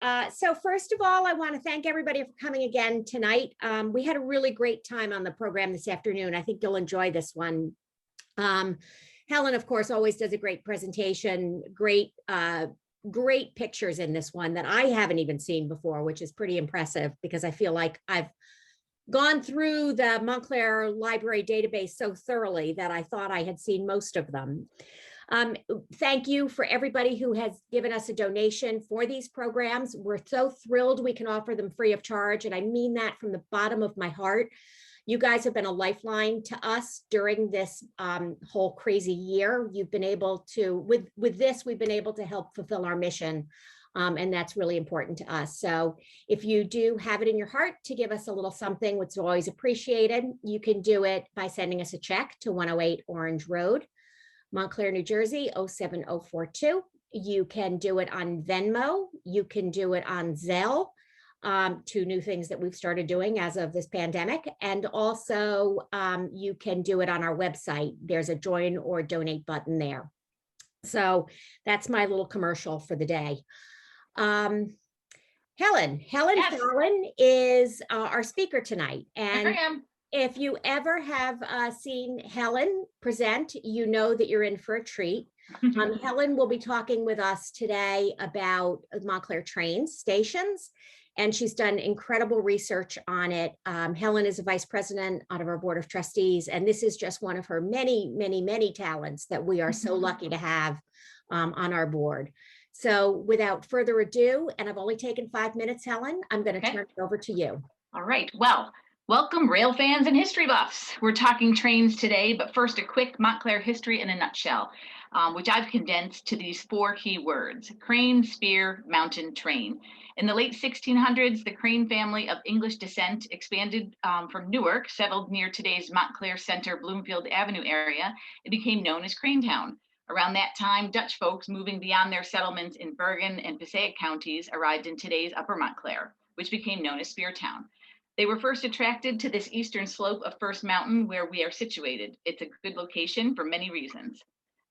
So first of all, I want to thank everybody for coming again tonight. We had a really great time on the program this afternoon. I think you'll enjoy this one. Helen, of course, always does a great presentation, great pictures in this one that I haven't even seen before, which is pretty impressive because I feel like I've gone through the Montclair Library database so thoroughly that I thought I had seen most of them. Thank you for everybody who has given us a donation for these programs. We're so thrilled we can offer them free of charge, and I mean that from the bottom of my heart. You guys have been a lifeline to us during this whole crazy year. You've been able to, with this, we've been able to help fulfill our mission. And that's really important to us. So if you do have it in your heart to give us a little something, which is always appreciated, you can do it by sending us a check to 108 Orange Road, Montclair, New Jersey, 07042. You can do it on Venmo. You can do it on Zelle, two new things that we've started doing as of this pandemic. And also you can do it on our website. There's a join or donate button there. So that's my little commercial for the day. Helen Yes. Fallon is our speaker tonight. And I am. if you ever have seen Helen present, you know that you're in for a treat. Helen will be talking with us today about Montclair train stations, and she's done incredible research on it. Helen is a vice president out of our board of trustees, and this is just one of her many, many, many talents that we are so lucky to have on our board. So without further ado, and I've only taken 5 minutes, Helen, I'm going to turn it over to you. All right. Well, welcome, rail fans and history buffs. We're talking trains today, but first a quick Montclair history in a nutshell, which I've condensed to these 4 key words: crane, spear, mountain, train. In the late 1600s, the Crane family of English descent expanded from Newark, settled near today's Montclair Center, Bloomfield Avenue area. It became known as Cranetown. Around that time, Dutch folks moving beyond their settlements in Bergen and Passaic counties arrived in today's Upper Montclair, which became known as Speartown. They were first attracted to this eastern slope of First Mountain, where we are situated. It's a good location for many reasons.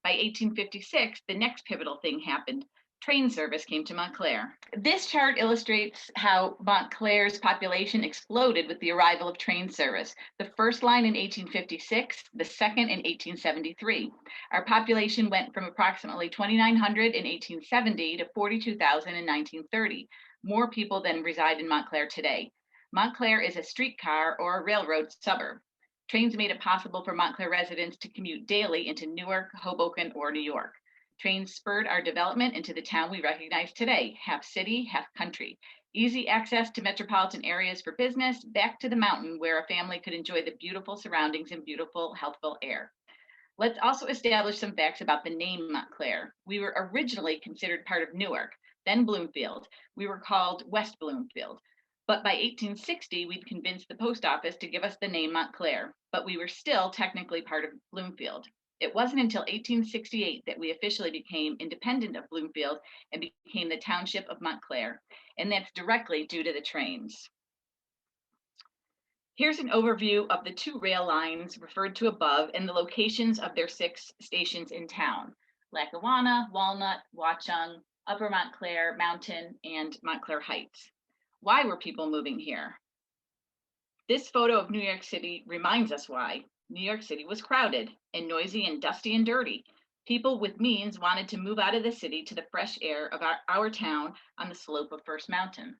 By 1856, the next pivotal thing happened. Train service came to Montclair. This chart illustrates how Montclair's population exploded with the arrival of train service. The first line in 1856, the second in 1873. Our population went from approximately 2,900 in 1870 to 42,000 in 1930. More people than reside in Montclair today. Montclair is a streetcar or a railroad suburb. Trains made it possible for Montclair residents to commute daily into Newark, Hoboken, or New York. Trains spurred our development into the town we recognize today, half city, half country. Easy access to metropolitan areas for business, back to the mountain where a family could enjoy the beautiful surroundings and beautiful, healthful air. Let's also establish some facts about the name Montclair. We were originally considered part of Newark, then Bloomfield. We were called West Bloomfield. But by 1860, we'd convinced the post office to give us the name Montclair, but we were still technically part of Bloomfield. It wasn't until 1868 that we officially became independent of Bloomfield and became the township of Montclair, and that's directly due to the trains. Here's an overview of the 2 rail lines referred to above and the locations of their 6 stations in town: Lackawanna, Walnut, Watchung, Upper Montclair, Mountain, and Montclair Heights. Why were people moving here? This photo of New York City reminds us why. New York City was crowded and noisy and dusty and dirty. People with means wanted to move out of the city to the fresh air of our town on the slope of First Mountain.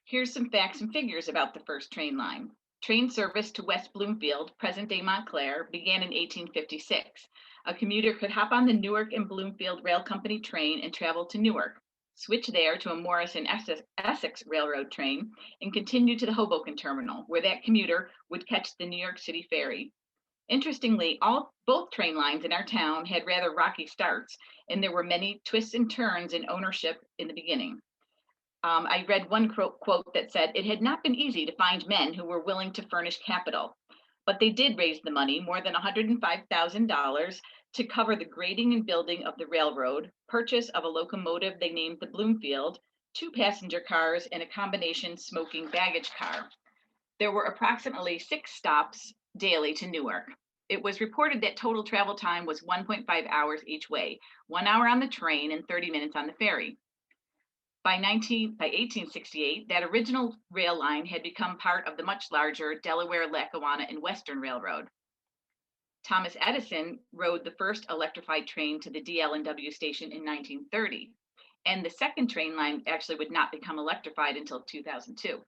Here's some facts and figures about the first train line. Train service to West Bloomfield, present-day Montclair, began in 1856. A commuter could hop on the Newark and Bloomfield Rail Company train and travel to Newark, switch there to a Morris and Essex Railroad train, and continue to the Hoboken terminal, where that commuter would catch the New York City ferry. Interestingly, both train lines in our town had rather rocky starts, and there were many twists and turns in ownership in the beginning. I read one quote that said, "It had not been easy to find men who were willing to furnish capital, but they did raise the money, more than $105,000, to cover the grading and building of the railroad, purchase of a locomotive they named the Bloomfield, 2 passenger cars, and a combination smoking baggage car. There were approximately 6 stops daily to Newark. It was reported that total travel time was 1.5 hours each way, 1 hour on the train and 30 minutes on the ferry. By 1868, that original rail line had become part of the much larger Delaware-Lackawanna and Western Railroad. Thomas Edison rode the first electrified train to the DL&W station in 1930, and the second train line actually would not become electrified until 2002.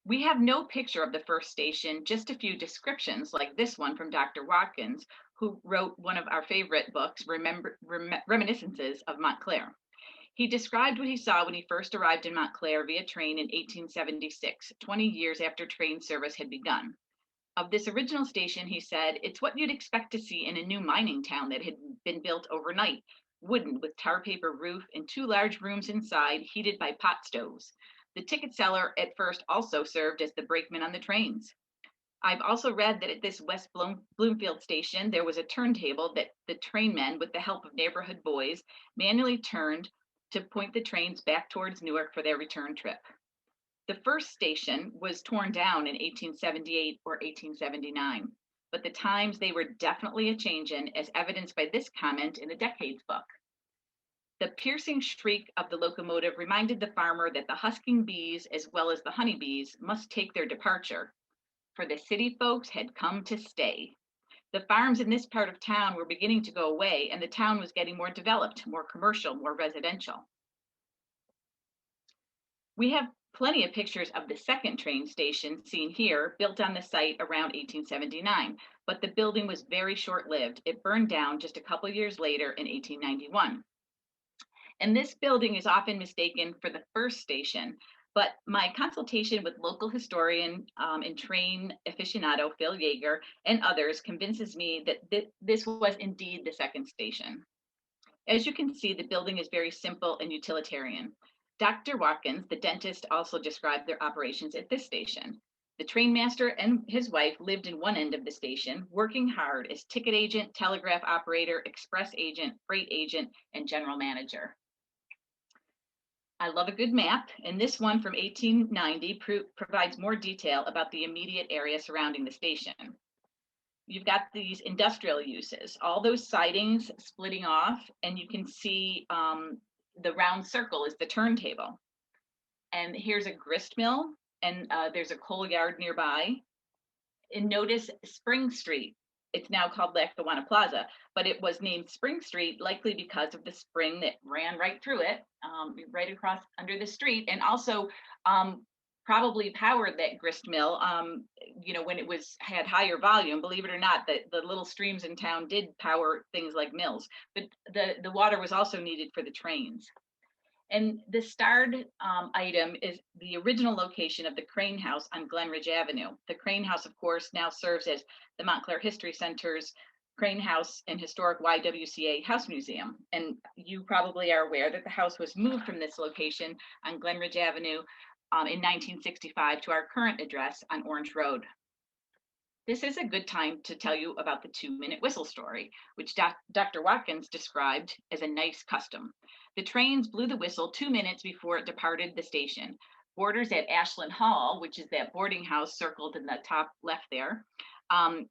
We have no picture of the first station, just a few descriptions like this one from Dr. Watkins, who wrote one of our favorite books, Reminiscences of Montclair. He described what he saw when he first arrived in Montclair via train in 1876, 20 years after train service had begun. Of this original station, he said, "It's what you'd expect to see in a new mining town that had been built overnight, wooden with tar paper roof and 2 large rooms inside heated by pot stoves. The ticket seller at first also served as the brakeman on the trains. I've also read that at this West Bloomfield station, there was a turntable that the trainmen, with the help of neighborhood boys, manually turned to point the trains back towards Newark for their return trip." The first station was torn down in 1878 or 1879, but the times they were definitely a changin', as evidenced by this comment in the Decades book. "The piercing shriek of the locomotive reminded the farmer that the husking bees, as well as the honeybees, must take their departure, for the city folks had come to stay. The farms in this part of town were beginning to go away, and the town was getting more developed, more commercial, more residential." We have plenty of pictures of the second train station seen here, built on the site around 1879, but the building was very short-lived. It burned down just a couple years later in 1891. And this building is often mistaken for the first station, but my consultation with local historian and train aficionado Phil Yeager and others convinces me that this was indeed the second station. As you can see, the building is very simple and utilitarian. Dr. Watkins, the dentist, also described their operations at this station. The trainmaster and his wife lived in one end of the station, working hard as ticket agent, telegraph operator, express agent, freight agent, and general manager. I love a good map, and this one from 1890 provides more detail about the immediate area surrounding the station. You've got these industrial uses, all those sidings splitting off, and you can see the round circle is the turntable. And here's a grist mill, and there's a coal yard nearby. And notice Spring Street. It's now called Lackawanna Plaza, but it was named Spring Street likely because of the spring that ran right through it, right across under the street, and also probably powered that grist mill, when it had higher volume. Believe it or not, the little streams in town did power things like mills, but the water was also needed for the trains. And the starred item is the original location of the Crane House on Glenridge Avenue. The Crane House, of course, now serves as the Montclair History Center's Crane House and Historic YWCA House Museum. And you probably are aware that the house was moved from this location on Glenridge Avenue in 1965 to our current address on Orange Road. This is a good time to tell you about the 2-minute whistle story, which Dr. Watkins described as a nice custom. The trains blew the whistle 2 minutes before it departed the station. Boarders at Ashland Hall, which is that boarding house circled in the top left there,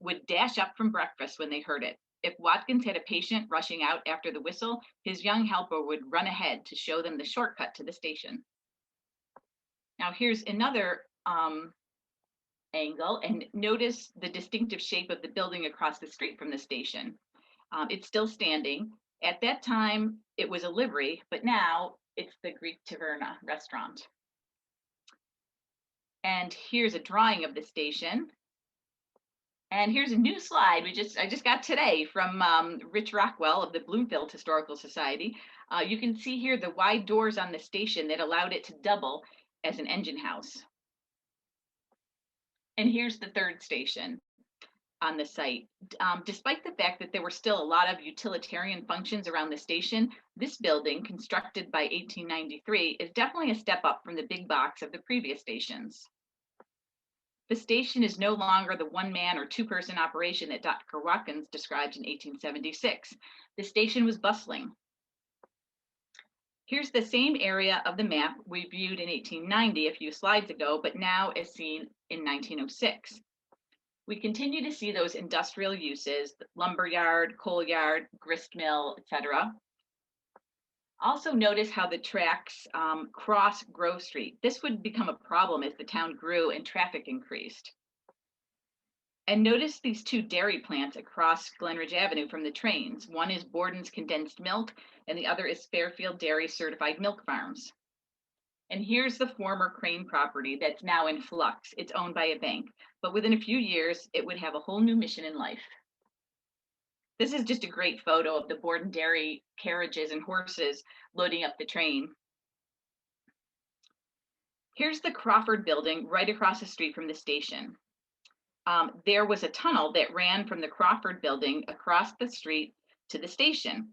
would dash up from breakfast when they heard it. If Watkins had a patient rushing out after the whistle, his young helper would run ahead to show them the shortcut to the station. Now here's another angle, and notice the distinctive shape of the building across the street from the station. It's still standing. At that time, it was a livery, but now it's the Greek Taverna restaurant. And here's a drawing of the station. And here's a new slide I just got today from Rich Rockwell of the Bloomfield Historical Society. You can see here the wide doors on the station that allowed it to double as an engine house. And here's the third station on the site. Despite the fact that there were still a lot of utilitarian functions around the station, this building, constructed by 1893, is definitely a step up from the big box of the previous stations. The station is no longer the one-man or two-person operation that Dr. Watkins described in 1876. The station was bustling. Here's the same area of the map we viewed in 1890 a few slides ago, but now as seen in 1906. We continue to see those industrial uses, lumber yard, coal yard, grist mill, etc. Also notice how the tracks cross Grove Street. This would become a problem as the town grew and traffic increased. And notice these two dairy plants across Glenridge Avenue from the trains. One is Borden's Condensed Milk, and the other is Fairfield Dairy Certified Milk Farms. And here's the former Crane property that's now in flux. It's owned by a bank, but within a few years, it would have a whole new mission in life. This is just a great photo of the Borden Dairy carriages and horses loading up the train. Here's the Crawford building right across the street from the station. There was a tunnel that ran from the Crawford building across the street to the station.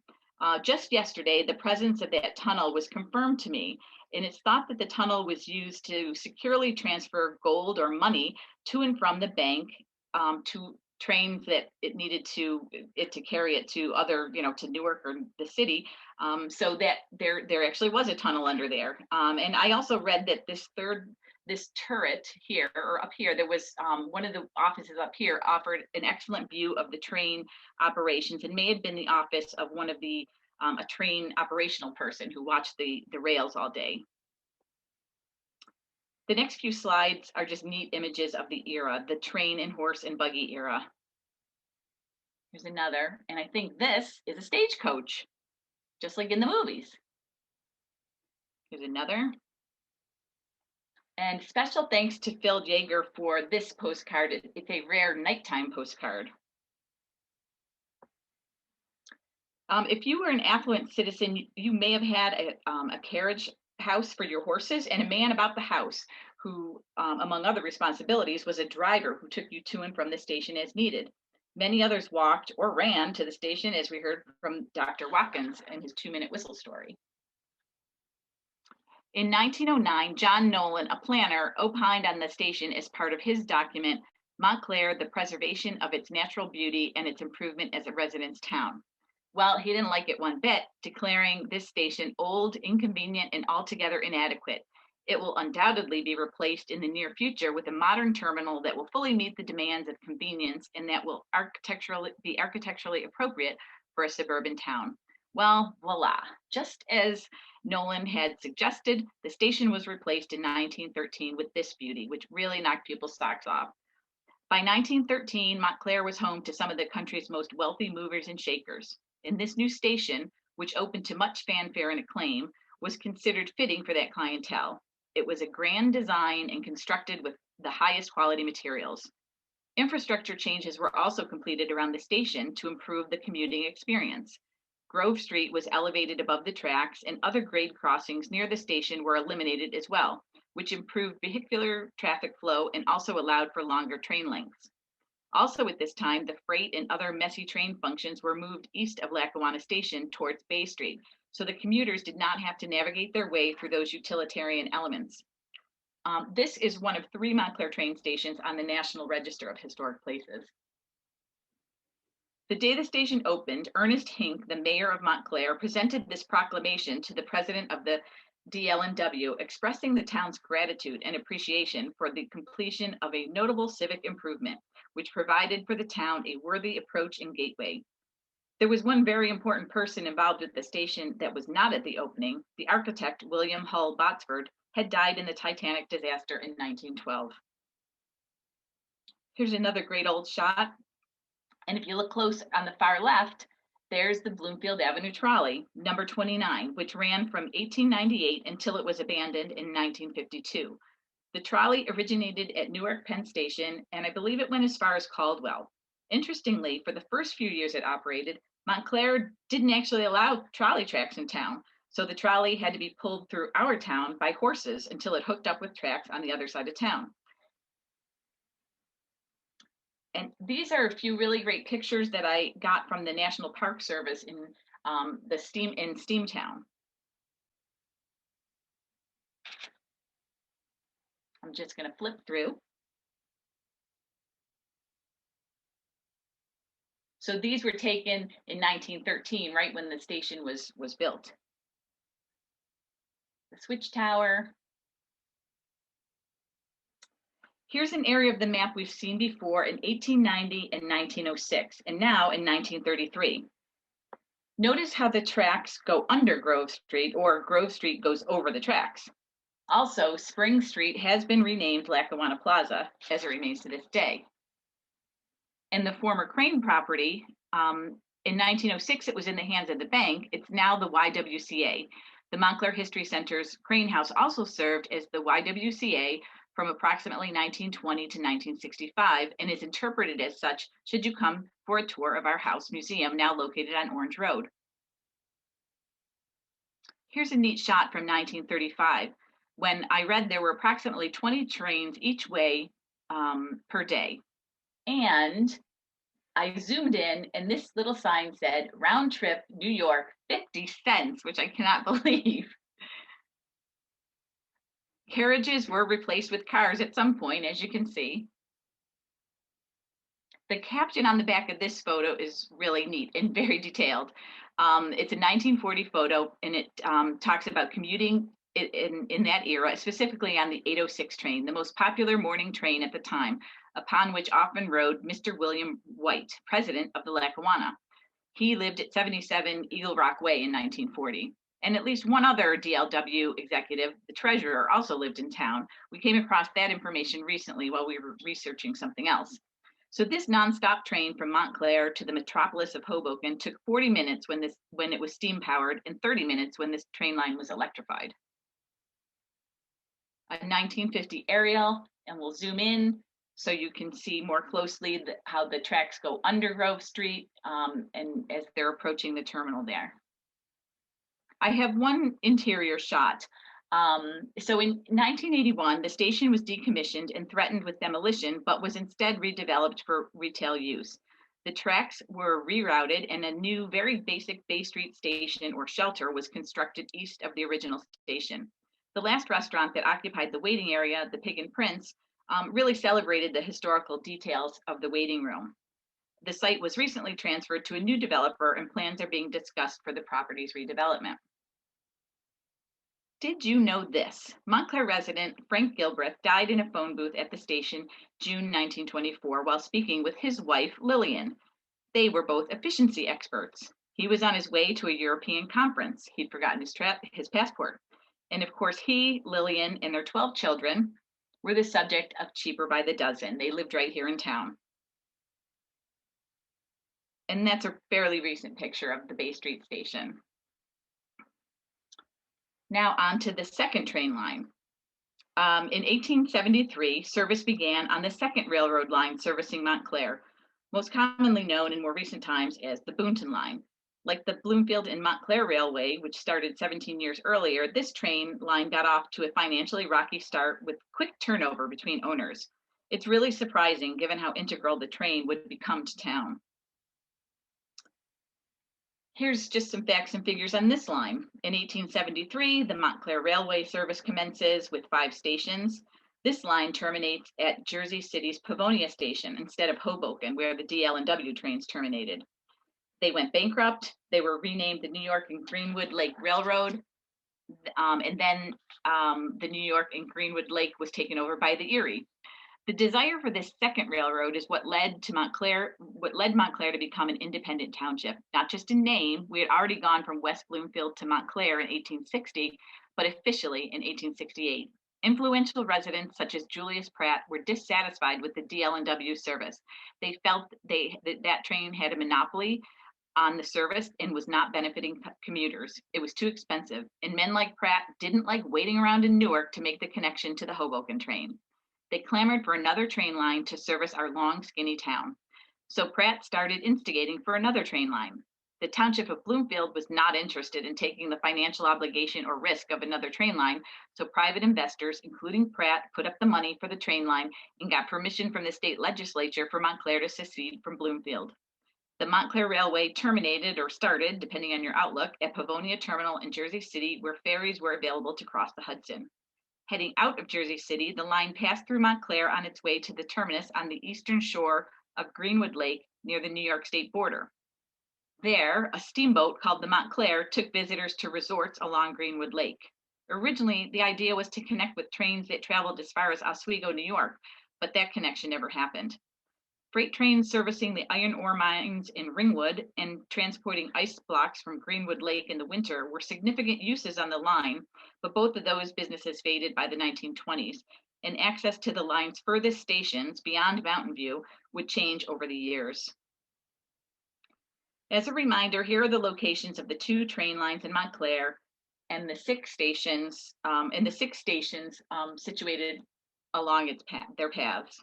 Just yesterday, the presence of that tunnel was confirmed to me, and it's thought that the tunnel was used to securely transfer gold or money to and from the bank to trains that it needed to carry it to other, to Newark or the city, so that there actually was a tunnel under there. And I also read that this turret here, or up here, there was one of the offices up here offered an excellent view of the train operations, and may have been the office of one of the a train operational person who watched the rails all day. The next few slides are just neat images of the era, the train and horse and buggy era. Here's another, and I think this is a stagecoach, just like in the movies. Here's another. And special thanks to Phil Jaeger for this postcard. It's a rare nighttime postcard. If you were an affluent citizen, you may have had a carriage house for your horses and a man about the house who, among other responsibilities, was a driver who took you to and from the station as needed. Many others walked or ran to the station, as we heard from Dr. Watkins in his 2-minute whistle story. In 1909, John Nolan, a planner, opined on the station as part of his document, Montclair, the Preservation of its Natural Beauty and its Improvement as a Residence Town. Well, he didn't like it one bit, declaring this station old, inconvenient, and altogether inadequate. It will undoubtedly be replaced in the near future with a modern terminal that will fully meet the demands of convenience and that will be architecturally appropriate for a suburban town. Well, voila. Just as Nolan had suggested, the station was replaced in 1913 with this beauty, which really knocked people's socks off. By 1913, Montclair was home to some of the country's most wealthy movers and shakers. And this new station, which opened to much fanfare and acclaim, was considered fitting for that clientele. It was a grand design and constructed with the highest quality materials. Infrastructure changes were also completed around the station to improve the commuting experience. Grove Street was elevated above the tracks, and other grade crossings near the station were eliminated as well, which improved vehicular traffic flow and also allowed for longer train lengths. Also at this time, the freight and other messy train functions were moved east of Lackawanna Station towards Bay Street, so the commuters did not have to navigate their way through those utilitarian elements. This is one of 3 Montclair train stations on the National Register of Historic Places. The day the station opened, Ernest Hink, the mayor of Montclair, presented this proclamation to the president of the DL&W, expressing the town's gratitude and appreciation for the completion of a notable civic improvement, which provided for the town a worthy approach and gateway. There was one very important person involved with the station that was not at the opening. The architect, William Hull Botsford, had died in the Titanic disaster in 1912. Here's another great old shot. And if you look close on the far left, there's the Bloomfield Avenue trolley, number 29, which ran from 1898 until it was abandoned in 1952. The trolley originated at Newark Penn Station, and I believe it went as far as Caldwell. Interestingly, for the first few years it operated, Montclair didn't actually allow trolley tracks in town, so the trolley had to be pulled through our town by horses until it hooked up with tracks on the other side of town. And these are a few really great pictures that I got from the National Park Service in Steamtown. I'm just going to flip through. So these were taken in 1913, right when the station was built. The switch tower. Here's an area of the map we've seen before in 1890 and 1906, and now in 1933. Notice how the tracks go under Grove Street, or Grove Street goes over the tracks. Also, Spring Street has been renamed Lackawanna Plaza, as it remains to this day. And the former Crane property, in 1906, it was in the hands of the bank. It's now the YWCA. The Montclair History Center's Crane House also served as the YWCA from approximately 1920 to 1965 and is interpreted as such should you come for a tour of our house museum, now located on Orange Road. Here's a neat shot from 1935 when I read there were approximately 20 trains each way per day. And I zoomed in and this little sign said round trip New York 50 cents, which I cannot believe. Carriages were replaced with cars at some point, as you can see. The caption on the back of this photo is really neat and very detailed. It's a 1940 photo, and it talks about commuting in that era, specifically on the 806 train, the most popular morning train at the time, upon which often rode Mr. William White, president of the Lackawanna. He lived at 77 Eagle Rock Way in 1940. And at least one other DLW executive, the treasurer, also lived in town. We came across that information recently while we were researching something else. So this nonstop train from Montclair to the metropolis of Hoboken took 40 minutes when it was steam powered and 30 minutes when this train line was electrified. A 1950 aerial, and we'll zoom in so you can see more closely how the tracks go under Grove Street and as they're approaching the terminal there. I have one interior shot. So in 1981, the station was decommissioned and threatened with demolition, but was instead redeveloped for retail use. The tracks were rerouted and a new, very basic Bay Street station or shelter was constructed east of the original station. The last restaurant that occupied the waiting area, the Pig and Prince, really celebrated the historical details of the waiting room. The site was recently transferred to a new developer and plans are being discussed for the property's redevelopment. Did you know this? Montclair resident Frank Gilbreth died in a phone booth at the station June 1924 while speaking with his wife Lillian. They were both efficiency experts. He was on his way to a European conference. He'd forgotten his passport. And of course, he, Lillian, and their 12 children were the subject of Cheaper by the Dozen. They lived right here in town. And that's a fairly recent picture of the Bay Street station. Now on to the second train line. In 1873, service began on the second railroad line servicing Montclair, most commonly known in more recent times as the Boonton Line. Like the Bloomfield and Montclair Railway, which started 17 years earlier, this train line got off to a financially rocky start with quick turnover between owners. It's really surprising given how integral the train would become to town. Here's just some facts and figures on this line. In 1873, the Montclair Railway service commences with 5 stations. This line terminates at Jersey City's Pavonia Station instead of Hoboken, where the DL&W trains terminated. They went bankrupt. They were renamed the New York and Greenwood Lake Railroad. And then the New York and Greenwood Lake was taken over by the Erie. The desire for this second railroad is what led Montclair to become an independent township, not just in name. We had already gone from West Bloomfield to Montclair in 1860, but officially in 1868. Influential residents such as Julius Pratt were dissatisfied with the DL&W service. They felt that train had a monopoly on the service and was not benefiting commuters. It was too expensive, and men like Pratt didn't like waiting around in Newark to make the connection to the Hoboken train. They clamored for another train line to service our long, skinny town. So Pratt started instigating for another train line. The township of Bloomfield was not interested in taking the financial obligation or risk of another train line, so private investors, including Pratt, put up the money for the train line and got permission from the state legislature for Montclair to secede from Bloomfield. The Montclair Railway terminated or started, depending on your outlook, at Pavonia Terminal in Jersey City, where ferries were available to cross the Hudson. Heading out of Jersey City, the line passed through Montclair on its way to the terminus on the eastern shore of Greenwood Lake near the New York state border. There, a steamboat called the Montclair took visitors to resorts along Greenwood Lake. Originally, the idea was to connect with trains that traveled as far as Oswego, New York, but that connection never happened. Freight trains servicing the iron ore mines in Ringwood and transporting ice blocks from Greenwood Lake in the winter were significant uses on the line, but both of those businesses faded by the 1920s, and access to the line's furthest stations beyond Mountain View would change over the years. As a reminder, here are the locations of the 2 train lines in Montclair and the 6 stations, situated along their paths.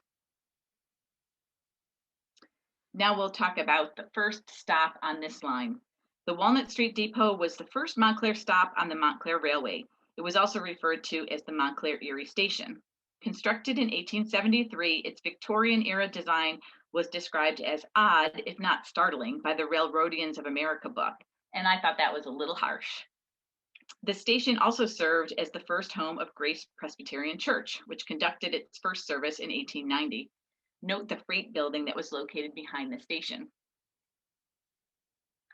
Now we'll talk about the first stop on this line. The Walnut Street Depot was the first Montclair stop on the Montclair Railway. It was also referred to as the Montclair Erie Station. Constructed in 1873, its Victorian-era design was described as odd, if not startling, by the Railroadians of America book, and I thought that was a little harsh. The station also served as the first home of Grace Presbyterian Church, which conducted its first service in 1890. Note the freight building that was located behind the station.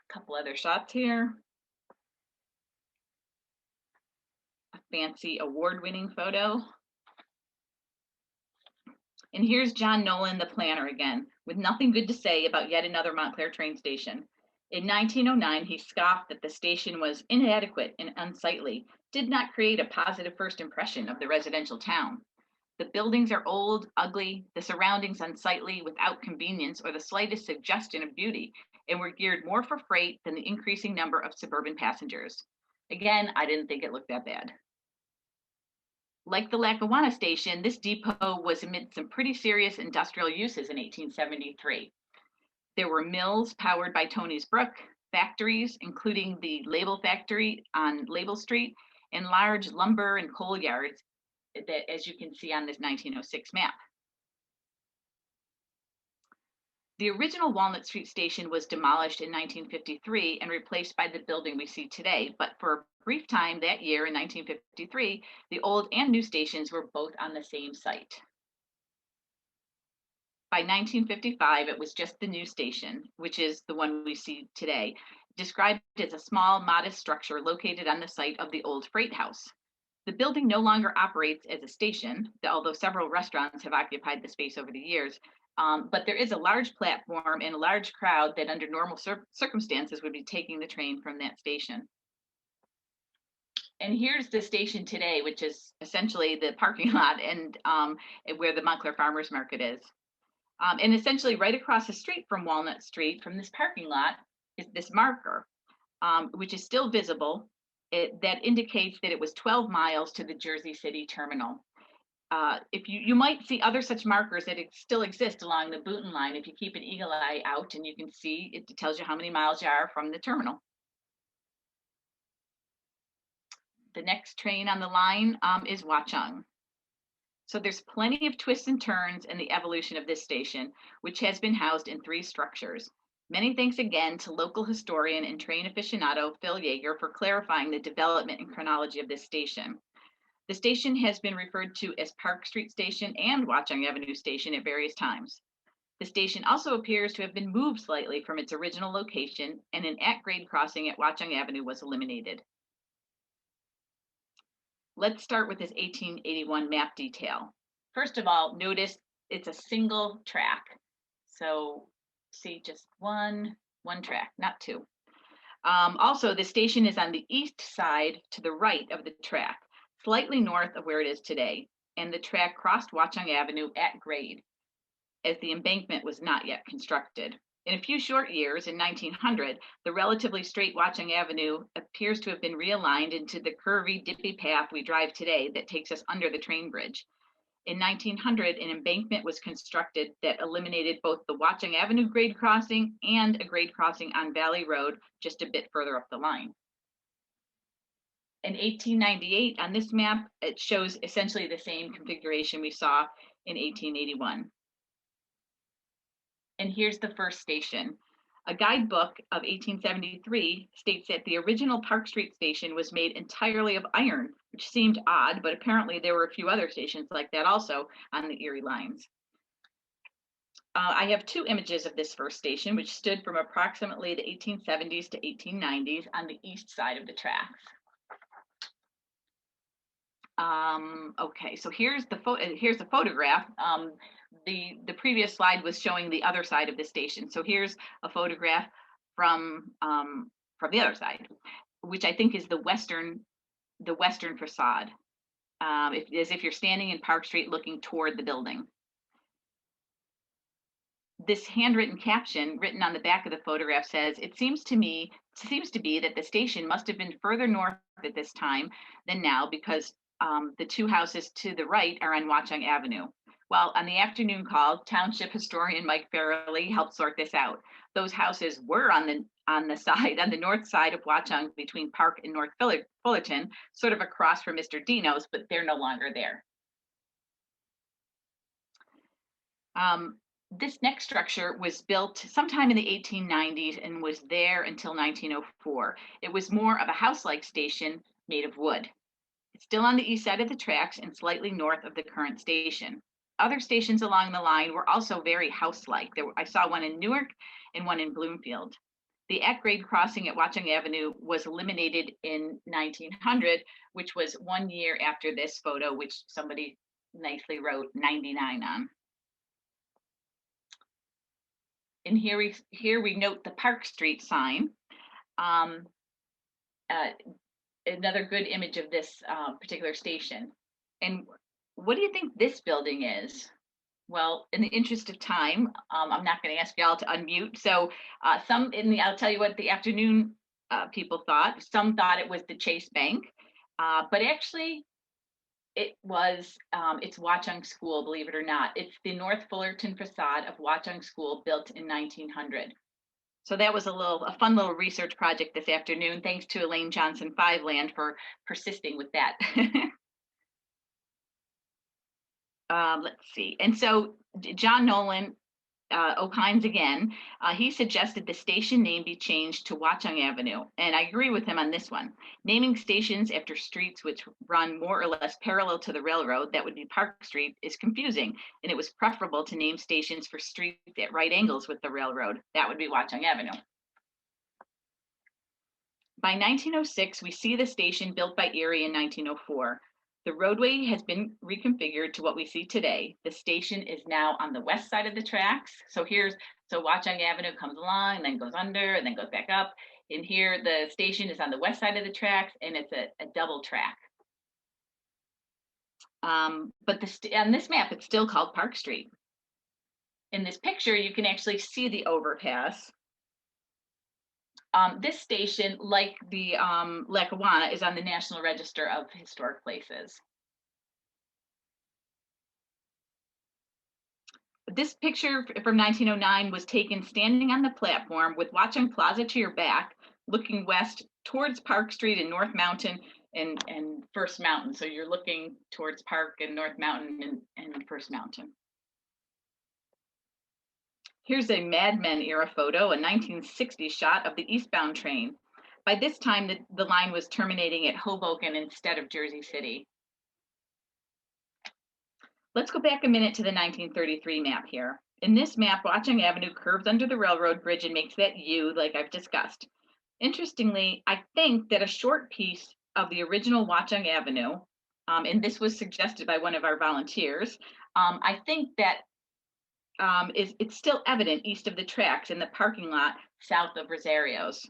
A couple other shots here. A fancy award-winning photo. And here's John Nolan, the planner again, with nothing good to say about yet another Montclair train station. In 1909, he scoffed that the station was inadequate and unsightly, did not create a positive first impression of the residential town. The buildings are old, ugly, the surroundings unsightly, without convenience or the slightest suggestion of beauty, and were geared more for freight than the increasing number of suburban passengers. Again, I didn't think it looked that bad. Like the Lackawanna station, this depot was amid some pretty serious industrial uses in 1873. There were mills powered by Tony's Brook, factories, including the label factory on Label Street, and large lumber and coal yards that, as you can see on this 1906 map. The original Walnut Street station was demolished in 1953 and replaced by the building we see today, but for a brief time that year in 1953, the old and new stations were both on the same site. By 1955, it was just the new station, which is the one we see today, described as a small, modest structure located on the site of the old freight house. The building no longer operates as a station, although several restaurants have occupied the space over the years, but there is a large platform and a large crowd that under normal circumstances would be taking the train from that station. And here's the station today, which is essentially the parking lot and where the Montclair Farmers Market is. And essentially right across the street from Walnut Street, from this parking lot, is this marker, which is still visible. That indicates that it was 12 miles to the Jersey City terminal. If you might see other such markers that still exist along the Boonton line if you keep an eagle eye out, and you can see it tells you how many miles you are from the terminal. The next train on the line is Watchung. So there's plenty of twists and turns in the evolution of this station, which has been housed in 3 structures. Many thanks again to local historian and train aficionado Phil Yeager for clarifying the development and chronology of this station. The station has been referred to as Park Street Station and Watchung Avenue Station at various times. The station also appears to have been moved slightly from its original location, and an at-grade crossing at Watchung Avenue was eliminated. Let's start with this 1881 map detail. First of all, notice it's a single track. So see just one track, not 2. Also, the station is on the east side to the right of the track, slightly north of where it is today, and the track crossed Watchung Avenue at grade, as the embankment was not yet constructed. In a few short years, in 1900, the relatively straight Watchung Avenue appears to have been realigned into the curvy, dippy path we drive today that takes us under the train bridge. In 1900, an embankment was constructed that eliminated both the Watchung Avenue grade crossing and a grade crossing on Valley Road just a bit further up the line. In 1898, on this map, it shows essentially the same configuration we saw in 1881. And here's the first station. A guidebook of 1873 states that the original Park Street station was made entirely of iron, which seemed odd, but apparently there were a few other stations like that also on the Erie lines. I have 2 images of this first station, which stood from approximately the 1870s to 1890s on the east side of the tracks. Okay, so here's the photograph. the previous slide was showing the other side of the station. So here's a photograph from the other side, which I think is the western facade. As if you're standing in Park Street looking toward the building. This handwritten caption written on the back of the photograph says, "It seems to be that the station must have been further north at this time than now because the two houses to the right are on Watchung Avenue." Well, on the afternoon call, township historian Mike Farrelly helped sort this out. Those houses were on the north side of Watchung between Park and North Fullerton, sort of across from Mr. Dino's, but they're no longer there. This next structure was built sometime in the 1890s and was there until 1904. It was more of a house-like station made of wood. It's still on the east side of the tracks and slightly north of the current station. Other stations along the line were also very house-like. I saw one in Newark and one in Bloomfield. The at-grade crossing at Watchung Avenue was eliminated in 1900, which was 1 year after this photo, which somebody nicely wrote 99 on. And here we note the Park Street sign. Another good image of this particular station. And what do you think this building is? Well, in the interest of time, I'm not going to ask y'all to unmute. So I'll tell you what the afternoon people thought. Some thought it was the Chase Bank, but actually it's Watchung School, believe it or not. It's the North Fullerton facade of Watchung School built in 1900. So that was a fun little research project this afternoon. Thanks to Elaine Johnson Fiveland for persisting with that. Let's see. And so John Nolan opines again. He suggested the station name be changed to Watchung Avenue, and I agree with him on this one. Naming stations after streets which run more or less parallel to the railroad, that would be Park Street, is confusing, and it was preferable to name stations for streets at right angles with the railroad. That would be Watchung Avenue. By 1906, we see the station built by Erie in 1904. The roadway has been reconfigured to what we see today. The station is now on the west side of the tracks. So Watchung Avenue comes along, and then goes under, and then goes back up. And here, the station is on the west side of the tracks, and it's a double track. But on this map, it's still called Park Street. In this picture, you can actually see the overpass. This station, like the Lackawanna, is on the National Register of Historic Places. This picture from 1909 was taken standing on the platform with Watchung Plaza to your back, looking west towards Park Street and North Mountain and First Mountain. So you're looking towards Park and North Mountain and First Mountain. Here's a Mad Men era photo, a 1960 shot of the eastbound train. By this time, the line was terminating at Hoboken instead of Jersey City. Let's go back a minute to the 1933 map here. In this map, Watchung Avenue curves under the railroad bridge and makes that U, like I've discussed. Interestingly, I think that a short piece of the original Watchung Avenue, and this was suggested by one of our volunteers, I think that it's still evident east of the tracks in the parking lot south of Rosario's.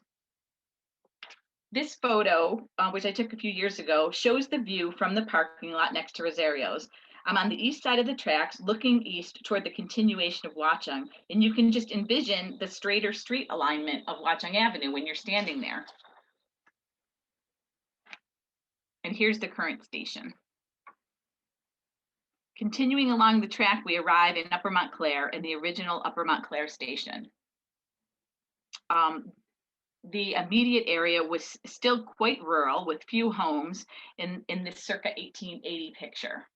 This photo, which I took a few years ago, shows the view from the parking lot next to Rosario's. I'm on the east side of the tracks looking east toward the continuation of Watchung, and you can just envision the straighter street alignment of Watchung Avenue when you're standing there. And here's the current station. Continuing along the track, we arrive in Upper Montclair and the original Upper Montclair station. The immediate area was still quite rural with few homes in this circa 1880 picture.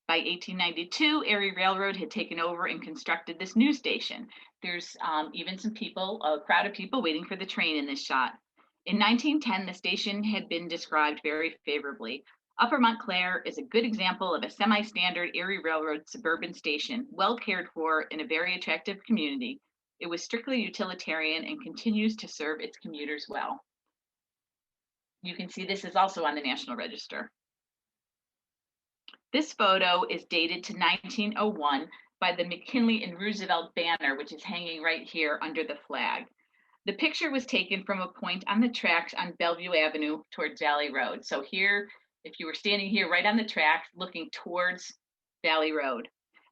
By 1892, Erie Railroad had taken over and constructed this new station. There's even a crowd of people waiting for the train in this shot. In 1910, the station had been described very favorably. Upper Montclair is a good example of a semi-standard Erie Railroad suburban station, well cared for in a very attractive community. It was strictly utilitarian and continues to serve its commuters well. You can see this is also on the National Register. This photo is dated to 1901 by the McKinley and Roosevelt banner, which is hanging right here under the flag. The picture was taken from a point on the tracks on Bellevue Avenue towards Valley Road. So here, if you were standing here right on the tracks looking towards Valley Road,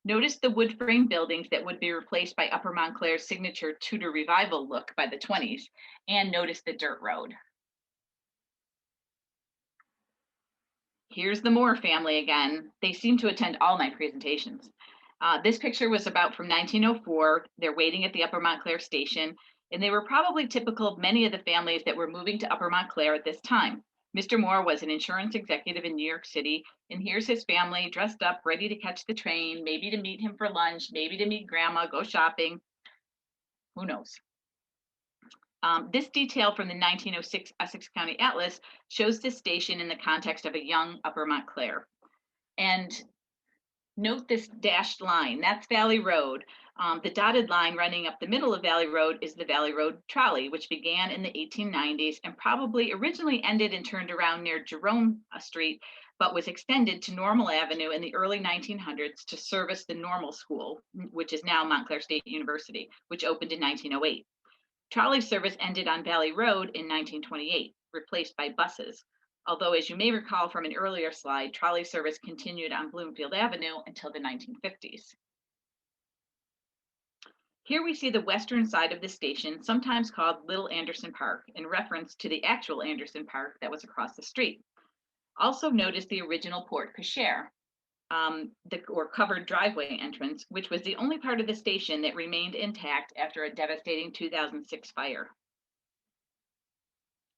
notice the wood frame buildings that would be replaced by Upper Montclair's signature Tudor Revival look by the 20s, and notice the dirt road. Here's the Moore family again. They seem to attend all my presentations. This picture was about from 1904. They're waiting at the Upper Montclair station, and they were probably typical of many of the families that were moving to Upper Montclair at this time. Mr. Moore was an insurance executive in New York City, and here's his family dressed up, ready to catch the train, maybe to meet him for lunch, maybe to meet grandma, go shopping. Who knows? This detail from the 1906 Essex County Atlas shows this station in the context of a young Upper Montclair. And note this dashed line, that's Valley Road. The dotted line running up the middle of Valley Road is the Valley Road trolley, which began in the 1890s and probably originally ended and turned around near Jerome Street, but was extended to Normal Avenue in the early 1900s to service the Normal School, which is now Montclair State University, which opened in 1908. Trolley service ended on Valley Road in 1928, replaced by buses. Although, as you may recall from an earlier slide, trolley service continued on Bloomfield Avenue until the 1950s. Here we see the western side of the station, sometimes called Little Anderson Park, in reference to the actual Anderson Park that was across the street. Also notice the original porte cochere, or covered driveway entrance, which was the only part of the station that remained intact after a devastating 2006 fire.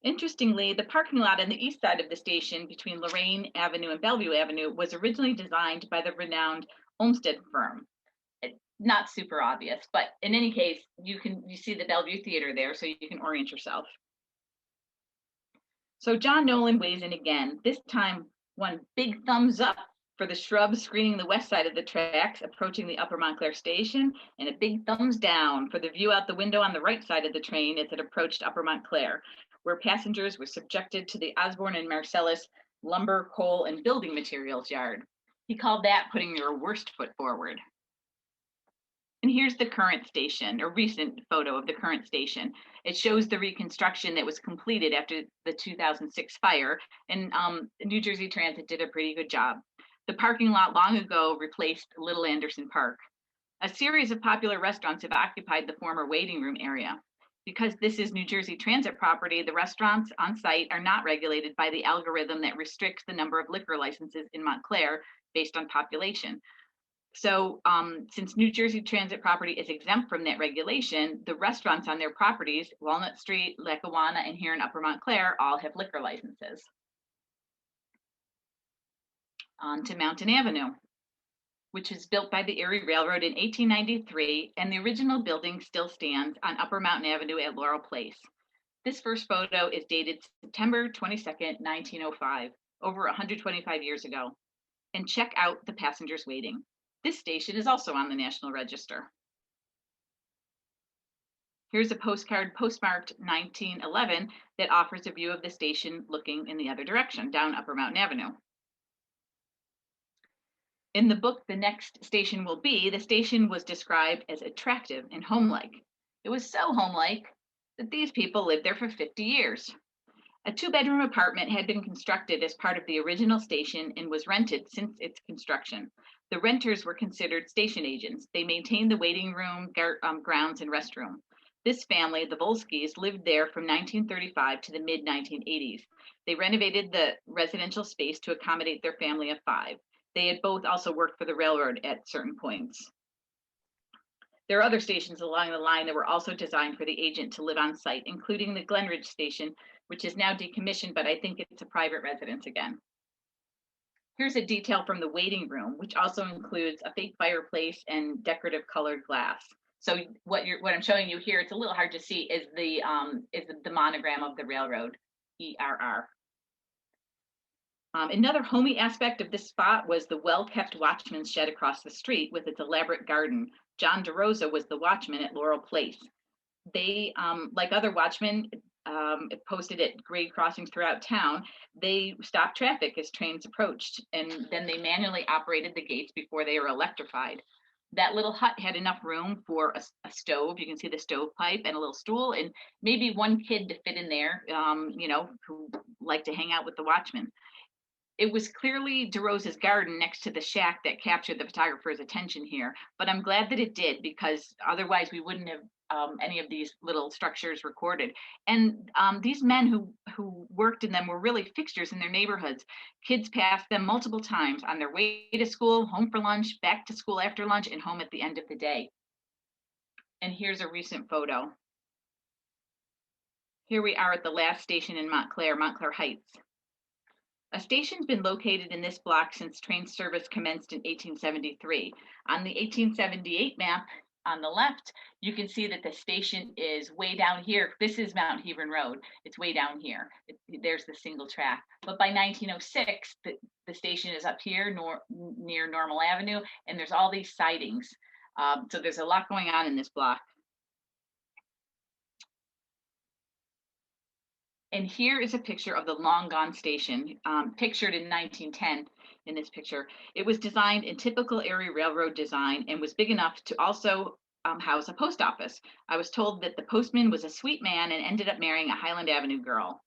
Interestingly, the parking lot on the east side of the station between Lorraine Avenue and Bellevue Avenue was originally designed by the renowned Olmsted firm. Not super obvious, but in any case, you see the Bellevue Theater there, so you can orient yourself. So John Nolan weighs in again, this time one big thumbs up for the shrubs screening the west side of the tracks approaching the Upper Montclair station, and a big thumbs down for the view out the window on the right side of the train as it approached Upper Montclair, where passengers were subjected to the Osborne and Marcellus lumber, coal, and building materials yard. He called that putting your worst foot forward. And here's the current station, a recent photo of the current station. It shows the reconstruction that was completed after the 2006 fire, and New Jersey Transit did a pretty good job. The parking lot long ago replaced Little Anderson Park. A series of popular restaurants have occupied the former waiting room area. Because this is New Jersey Transit property, the restaurants on site are not regulated by the algorithm that restricts the number of liquor licenses in Montclair based on population. So since New Jersey Transit property is exempt from that regulation, the restaurants on their properties, Walnut Street, Lackawanna, and here in Upper Montclair, all have liquor licenses. On to Mountain Avenue, which was built by the Erie Railroad in 1893, and the original building still stands on Upper Mountain Avenue at Laurel Place. This first photo is dated September 22nd, 1905, over 125 years ago. And check out the passengers waiting. This station is also on the National Register. Here's a postcard postmarked 1911 that offers a view of the station looking in the other direction, down Upper Mountain Avenue. In the book, The Next Station Will Be, the station was described as attractive and homelike. It was so homelike that these people lived there for 50 years. A 2-bedroom apartment had been constructed as part of the original station and was rented since its construction. The renters were considered station agents. They maintained the waiting room, grounds, and restroom. This family, the Volskys, lived there from 1935 to the mid-1980s. They renovated the residential space to accommodate their family of 5. They had both also worked for the railroad at certain points. There are other stations along the line that were also designed for the agent to live on site, including the Glenridge station, which is now decommissioned, but I think it's a private residence again. Here's a detail from the waiting room, which also includes a fake fireplace and decorative colored glass. So what I'm showing you here, it's a little hard to see, is the monogram of the railroad, ERR. Another homey aspect of this spot was the well-kept watchman's shed across the street with its elaborate garden. John DeRosa was the watchman at Laurel Place. They, like other watchmen, posted at grade crossings throughout town, they stopped traffic as trains approached, and then they manually operated the gates before they were electrified. That little hut had enough room for a stove. You can see the stovepipe and a little stool, and maybe one kid to fit in there, who liked to hang out with the watchman. It was clearly DeRosa's garden next to the shack that captured the photographer's attention here, but I'm glad that it did, because otherwise we wouldn't have any of these little structures recorded. And these men who worked in them were really fixtures in their neighborhoods. Kids passed them multiple times on their way to school, home for lunch, back to school after lunch, and home at the end of the day. And here's a recent photo. Here we are at the last station in Montclair Heights. A station's been located in this block since train service commenced in 1873. On the 1878 map on the left, you can see that the station is way down here. This is Mount Hebron Road. It's way down here. There's the single track. But by 1906, the station is up here near Normal Avenue, and there's all these sidings. So there's a lot going on in this block. And here is a picture of the long gone station, pictured in 1910 in this picture. It was designed in typical Erie Railroad design and was big enough to also house a post office. I was told that the postman was a sweet man and ended up marrying a Highland Avenue girl.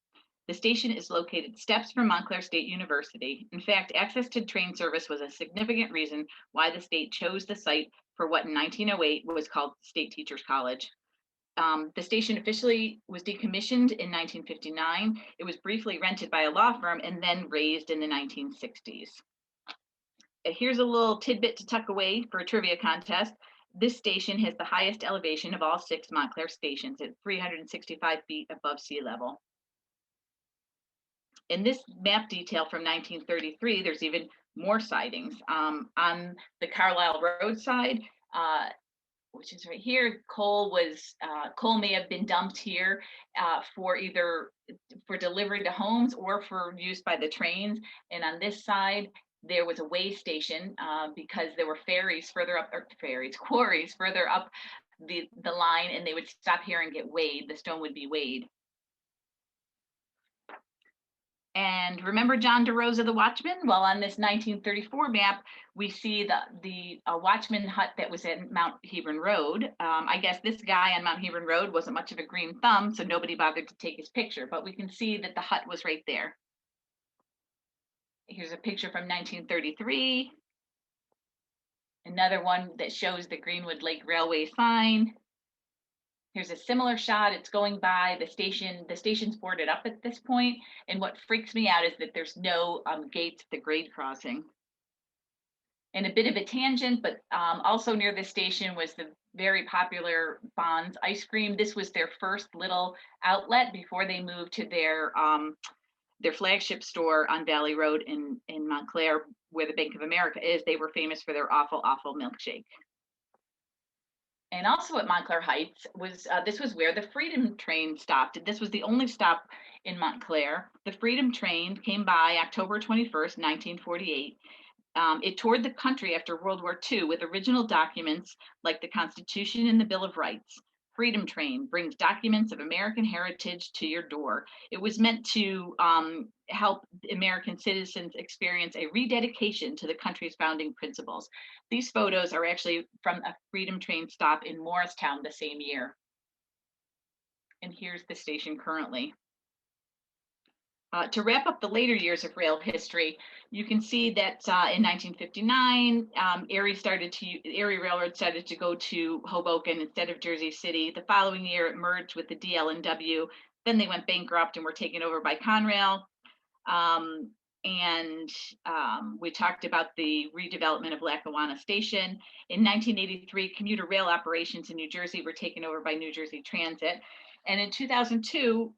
The station is located steps from Montclair State University. In fact, access to train service was a significant reason why the state chose the site for what in 1908 was called State Teachers College. The station officially was decommissioned in 1959. It was briefly rented by a law firm and then razed in the 1960s. Here's a little tidbit to tuck away for a trivia contest. This station has the highest elevation of all 6 Montclair stations at 365 feet above sea level. In this map detail from 1933, there's even more sidings. On the Carlisle Road side, which is right here, coal may have been dumped here for delivery to homes or for use by the trains. And on this side, there was a weigh station because there were quarries further up the line, and they would stop here and get weighed. The stone would be weighed. And remember John DeRosa, the watchman? Well, on this 1934 map, we see the watchman hut that was at Mount Hebron Road. I guess this guy on Mount Hebron Road wasn't much of a green thumb, so nobody bothered to take his picture, but we can see that the hut was right there. Here's a picture from 1933. Another one that shows the Greenwood Lake Railway sign. Here's a similar shot. It's going by the station. The station's boarded up at this point, and what freaks me out is that there's no gates at the grade crossing. And a bit of a tangent, but also near the station was the very popular Bonds ice cream. This was their first little outlet before they moved to their flagship store on Valley Road in Montclair, where the Bank of America is. They were famous for their awful milkshake. And also at Montclair Heights this was where the Freedom train stopped. This was the only stop in Montclair. The Freedom train came by October 21st, 1948. It toured the country after World War II with original documents like the Constitution and the Bill of Rights. Freedom Train brings documents of American heritage to your door. It was meant to help American citizens experience a rededication to the country's founding principles. These photos are actually from a Freedom Train stop in Morristown the same year. And here's the station currently. To wrap up the later years of rail history, you can see that in 1959, Erie Railroad started to go to Hoboken instead of Jersey City. The following year, it merged with the DL&W. Then they went bankrupt and were taken over by Conrail. We talked about the redevelopment of Lackawanna Station. In 1983, commuter rail operations in New Jersey were taken over by New Jersey Transit. And in 2002,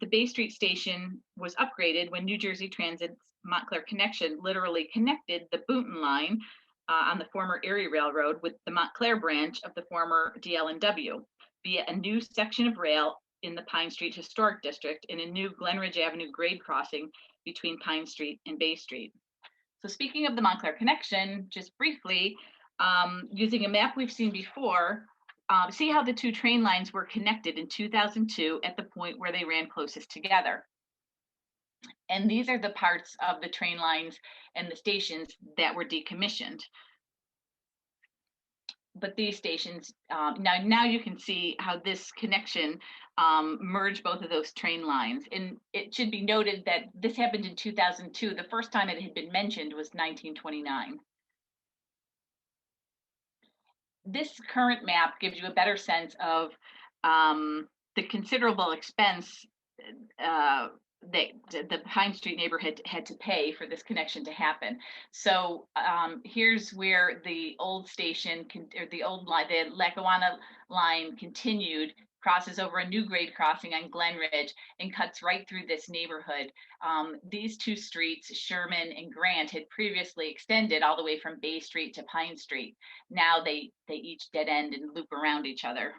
the Bay Street station was upgraded when New Jersey Transit's Montclair Connection literally connected the Boonton line on the former Erie Railroad with the Montclair branch of the former DL&W via a new section of rail in the Pine Street Historic District and a new Glenridge Avenue grade crossing between Pine Street and Bay Street. So speaking of the Montclair Connection, just briefly, using a map we've seen before, see how the two train lines were connected in 2002 at the point where they ran closest together. And these are the parts of the train lines and the stations that were decommissioned. But these stations, now you can see how this connection merged both of those train lines. And it should be noted that this happened in 2002. The first time it had been mentioned was 1929. This current map gives you a better sense of the considerable expense that the Pine Street neighborhood had to pay for this connection to happen. So here's where the old station, or the Lackawanna line continued, crosses over a new grade crossing on Glen Ridge, and cuts right through this neighborhood. These two streets, Sherman and Grant, had previously extended all the way from Bay Street to Pine Street. Now they each dead end and loop around each other.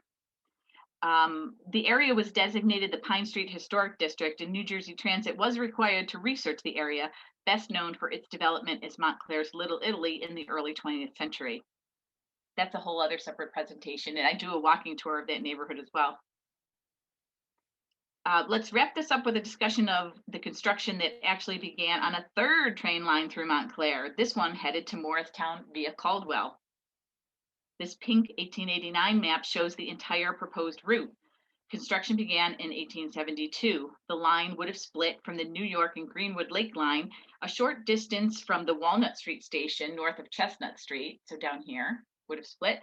The area was designated the Pine Street Historic District, and New Jersey Transit was required to research the area, best known for its development as Montclair's Little Italy in the early 20th century. That's a whole other separate presentation, and I do a walking tour of that neighborhood as well. Let's wrap this up with a discussion of the construction that actually began on a third train line through Montclair, this one headed to Morristown via Caldwell. This pink 1889 map shows the entire proposed route. Construction began in 1872. The line would have split from the New York and Greenwood Lake line a short distance from the Walnut Street station north of Chestnut Street, so down here, would have split,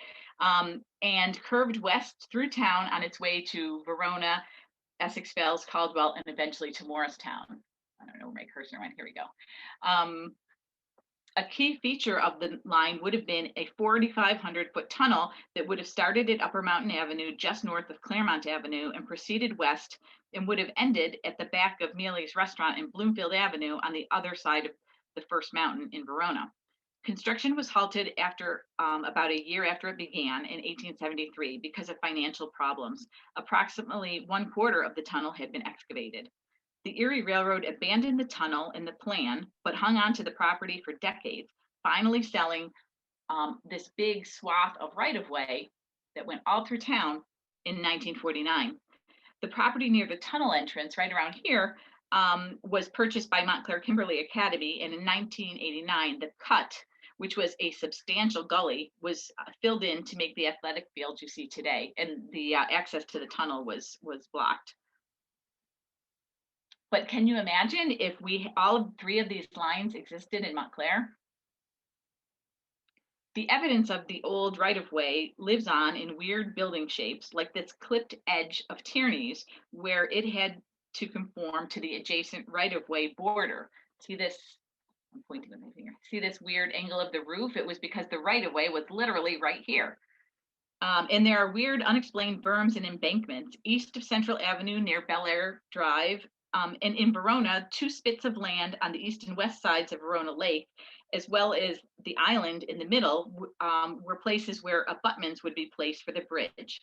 and curved west through town on its way to Verona, Essex Fells, Caldwell, and eventually to Morristown. I don't know where my cursor went, here we go. A key feature of the line would have been a 4,500-foot tunnel that would have started at Upper Mountain Avenue just north of Claremont Avenue and proceeded west and would have ended at the back of Mealy's Restaurant in Bloomfield Avenue on the other side of the first mountain in Verona. Construction was halted after about a year after it began in 1873 because of financial problems. Approximately 1/4 of the tunnel had been excavated. The Erie Railroad abandoned the tunnel in the plan, but hung on to the property for decades, finally selling this big swath of right-of-way that went all through town in 1949. The property near the tunnel entrance, right around here, was purchased by Montclair Kimberly Academy, and in 1989, the cut, which was a substantial gully, was filled in to make the athletic field you see today, and the access to the tunnel was blocked. But can you imagine if all three of these lines existed in Montclair? The evidence of the old right-of-way lives on in weird building shapes, like this clipped edge of Tierney's, where it had to conform to the adjacent right-of-way border. See this? I'm pointing with my finger. See this weird angle of the roof? It was because the right-of-way was literally right here. And there are weird unexplained berms and embankments east of Central Avenue near Bel Air Drive, and in Verona, two spits of land on the east and west sides of Verona Lake, as well as the island in the middle, were places where abutments would be placed for the bridge.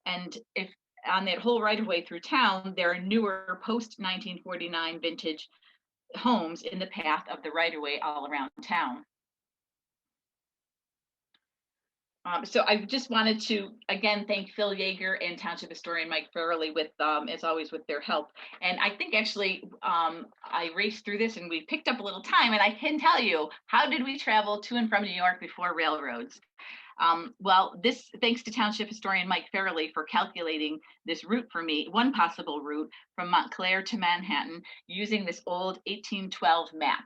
And if on that whole right-of-way through town, there are newer post-1949 vintage homes in the path of the right-of-way all around town. So I just wanted to, again, thank Phil Yeager and Township Historian Mike Farrelly with, as always, with their help. And I think actually I raced through this and we picked up a little time, and I can tell you, how did we travel to and from New York before railroads? Well, this thanks to Township Historian Mike Farrelly for calculating this route for me, one possible route from Montclair to Manhattan using this old 1812 map.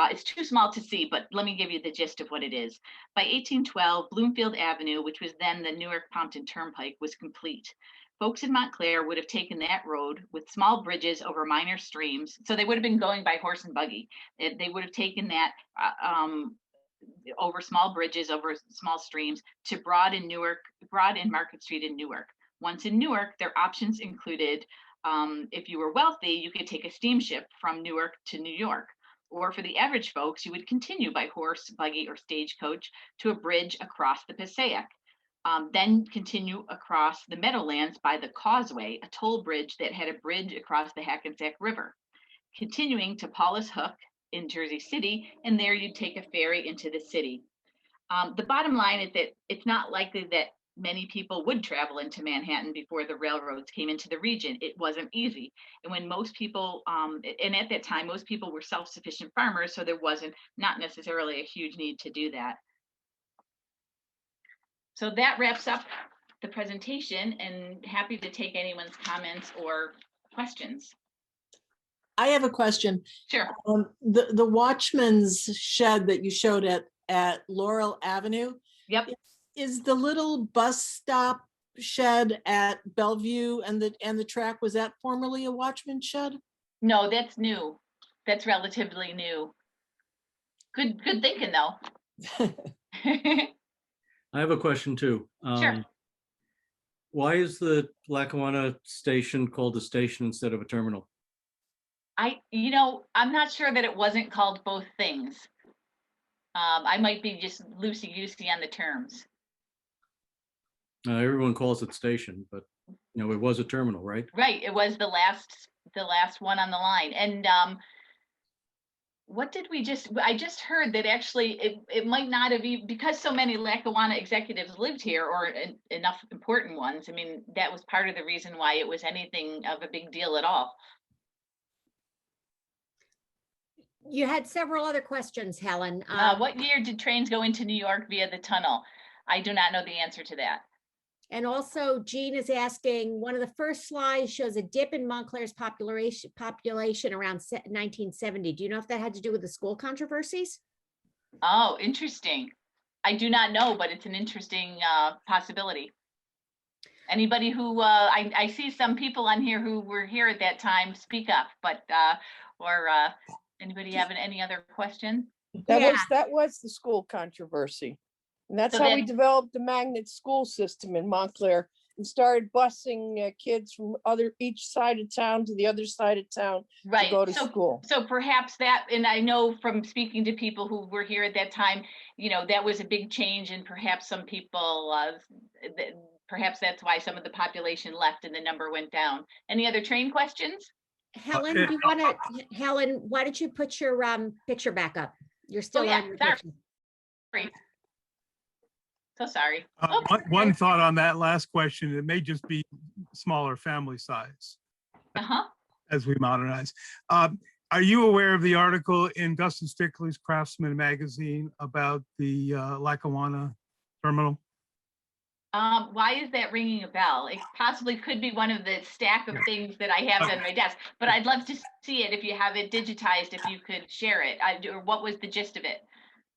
It's too small to see, but let me give you the gist of what it is. By 1812, Bloomfield Avenue, which was then the Newark-Pompton Turnpike, was complete. Folks in Montclair would have taken that road with small bridges over minor streams. So they would have been going by horse and buggy. They would have taken that over small bridges, over small streams to Broad and Market Street in Newark. Once in Newark, their options included, if you were wealthy, you could take a steamship from Newark to New York. Or for the average folks, you would continue by horse, buggy, or stagecoach to a bridge across the Passaic. Then continue across the Meadowlands by the Causeway, a toll bridge that had a bridge across the Hackensack River. Continuing to Paulus Hook in Jersey City, and there you'd take a ferry into the city. The bottom line is that it's not likely that many people would travel into Manhattan before the railroads came into the region. It wasn't easy. And when most people, and at that time, most people were self-sufficient farmers, so there wasn't not necessarily a huge need to do that. So that wraps up the presentation, and happy to take anyone's comments or questions. I have a question. Sure. The Watchman's shed that you showed at Laurel Avenue. Yep. Is the little bus stop shed at Bellevue and the track, was that formerly a Watchman shed? No, that's new. That's relatively new. Good thinking though. I have a question too. Sure. Why is the Lackawanna station called a station instead of a terminal? I'm not sure that it wasn't called both things. I might be just loosey-goosey on the terms. Everyone calls it station, but it was a terminal, right? Right. It was the last one on the line. And what did I just heard that actually it might not have even, because so many Lackawanna executives lived here, or enough important ones. I mean, that was part of the reason why it was anything of a big deal at all. You had several other questions, Helen. What year did trains go into New York via the tunnel? I do not know the answer to that. And also Jean is asking, one of the first slides shows a dip in Montclair's population around 1970. Do you know if that had to do with the school controversies? Oh, interesting. I do not know, but it's an interesting possibility. Anybody who, I see some people on here who were here at that time, speak up, but, anybody having any other question? That was the school controversy. And that's So how then- we developed the magnet school system in Montclair and started busing kids from each side of town to the other side of town Right. to go to school. So perhaps that, and I know from speaking to people who were here at that time, that was a big change, and perhaps some people, perhaps that's why some of the population left and the number went down. Any other train questions? Helen, do you want to, Helen, why don't you put your picture back up? You're still yeah, on your sorry. picture. So sorry. One thought on that last question, it may just be smaller family size Uh-huh. as we modernize. Are you aware of the article in Guston Stickley's Craftsman magazine about the Lackawanna terminal? Why is that ringing a bell? It possibly could be one of the stack of things that I have on my desk, but I'd love to see it if you have it digitized, if you could share it. Or what was the gist of it?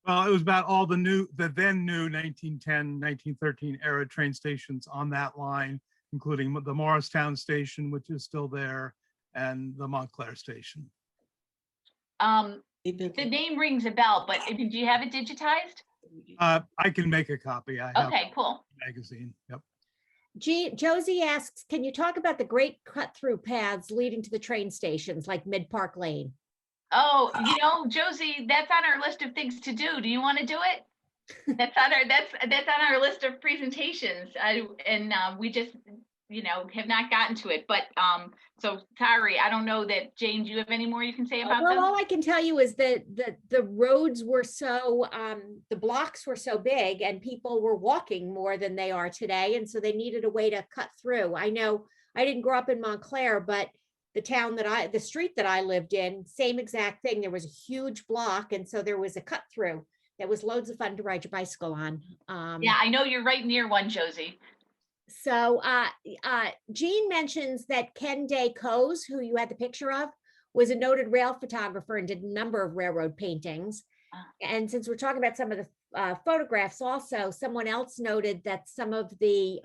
Well, it was about all the then new 1910, 1913 era train stations on that line, including the Morristown station, which is still there, and the Montclair station. The name rings a bell, but do you have it digitized? I can make a copy. I have Okay, cool. the magazine. Yep. Josie asks, can you talk about the great cut-through paths leading to the train stations like Mid-Park Lane? Oh, Josie, that's on our list of things to do. Do you want to do it? That's on our list of presentations. We just, have not gotten to it. But so sorry, I don't know that, Jane, do you have any more you can say about Well, them? all I can tell you is that the roads were so, the blocks were so big and people were walking more than they are today. And so they needed a way to cut through. I know I didn't grow up in Montclair, but the street that I lived in, same exact thing. There was a huge block. And so there was a cut through that was loads of fun to ride your bicycle on. Yeah, I know you're right near one, Josie. So Jean mentions that Ken Day Coase, who you had the picture of, was a noted rail photographer and did a number of railroad paintings. And since we're talking about some of the photographs also, someone else noted that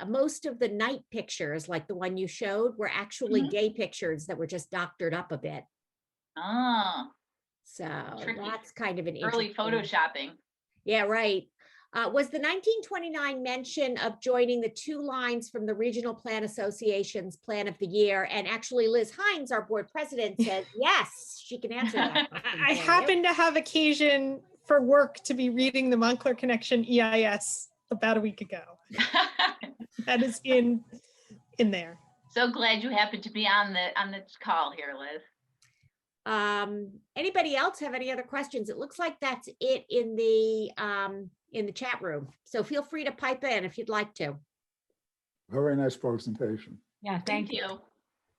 most of the night pictures, like the one you showed, were actually day pictures that were just doctored up a bit. Oh, So tricky. that's kind of an Early interesting- photoshopping. Yeah, right. Was the 1929 mention of joining the two lines from the Regional Plan Association's Plan of the Year? And actually Liz Hines, our board president, said, yes, she can answer that. I happen to have occasion for work to be reading the Montclair Connection EIS about a week ago. That is in there. So glad you happened to be on the call here, Liz. Anybody else have any other questions? It looks like that's it in the chat room. So feel free to pipe in if you'd like to. Very nice presentation. Yeah, thank you.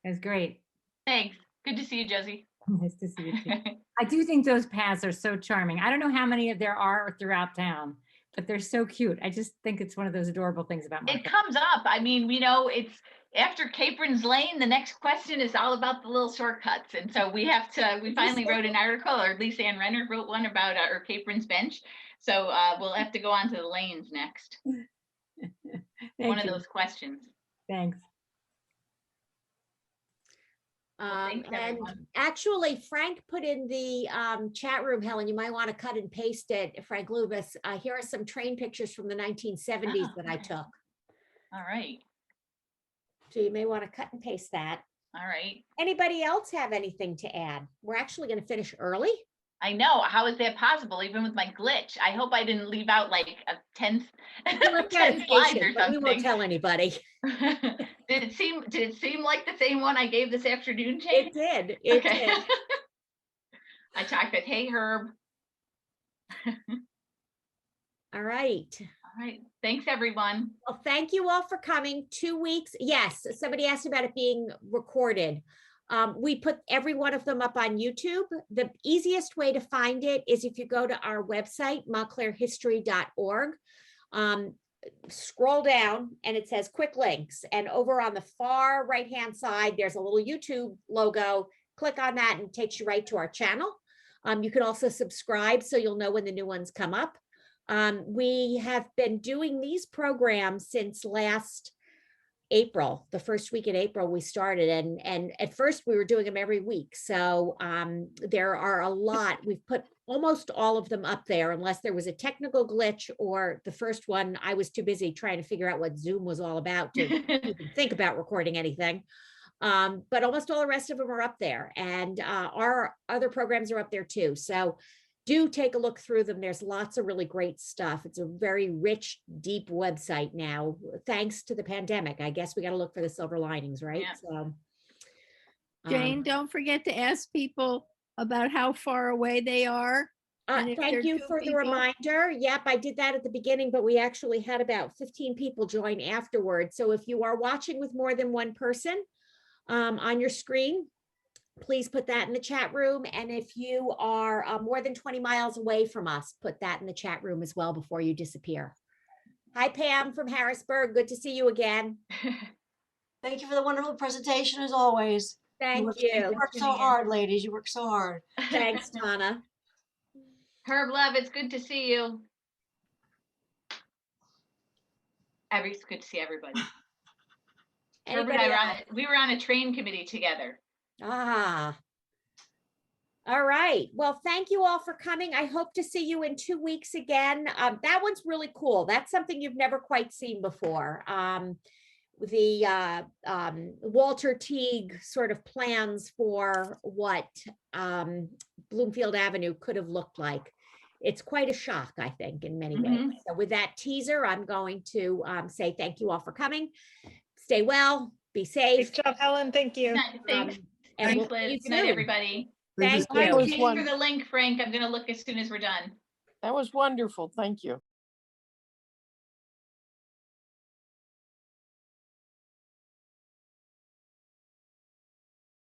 It was great. Thanks. Good to see you, Josie. Nice to see you too. I do think those paths are so charming. I don't know how many there are throughout town, but they're so cute. I just think it's one of those adorable things about It Montclair. comes up. I mean, it's after Capron's Lane, the next question is all about the little shortcuts. And so we finally wrote an article, or at least Ann Renner wrote one about our Capron's Bench. So we'll have to go on to the lanes next. One of those questions. Thanks. Thanks, And everyone. actually, Frank put in the chat room, Helen, you might want to cut and paste it, Frank Lubis. Here are some train pictures from the 1970s that I okay. took. All right. So you may want to cut and paste that. All right. Anybody else have anything to add? We're actually going to finish early. I know. How is that possible? Even with my glitch, I hope I didn't leave out like a 10th, We looked 10 at slides it, or but we won't something. tell anybody. Did it seem like the same one I gave this afternoon, Jane? It did. It did. I typed it, hey Herb. All right. All right. Thanks, everyone. Well, thank you all for coming. 2 weeks. Yes, somebody asked about it being recorded. We put every one of them up on YouTube. The easiest way to find it is if you go to our website, montclairhistory.org. Scroll down and it says quick links. And over on the far right-hand side, there's a little YouTube logo. Click on that and it takes you right to our channel. You can also subscribe so you'll know when the new ones come up. We have been doing these programs since last April, the first week in April we started, and at first we were doing them every week. So there are a lot. We've put almost all of them up there unless there was a technical glitch, or the first one I was too busy trying to figure out what Zoom was all about to even think about recording anything. But almost all the rest of them are up there, and our other programs are up there too. So do take a look through them. There's lots of really great stuff. It's a very rich, deep website now, thanks to the pandemic. I guess we got to look for the silver linings, right? Yeah. So, Jane, don't forget to ask people about how far away they are. And if thank there are you 2 for the people- reminder. Yep, I did that at the beginning, but we actually had about 15 people join afterwards. So if you are watching with more than one person on your screen, please put that in the chat room. And if you are more than 20 miles away from us, put that in the chat room as well before you disappear. Hi, Pam from Harrisburg. Good to see you again. Thank you for the wonderful presentation as always. Thank you. You work so hard, ladies. You work so hard. Thanks, Tana. Herb Love, it's good to see you. It's good to see everybody. Herb and I we were on a train committee together. Ah. All right. Well, thank you all for coming. I hope to see you in 2 weeks again. That one's really cool. That's something you've never quite seen before. The Walter Teague sort of plans for what Bloomfield Avenue could have looked like. It's quite a shock, I think, in many ways. So with that teaser, I'm going to say thank you all for coming. Stay well, be safe. Great job, Helen. Thank you. Thanks. And Thanks, we'll see Liz. you Good night, soon. everybody. Thank That you. was Thanks one- for the link, Frank. I'm going to look as soon as we're done. That was wonderful. Thank you.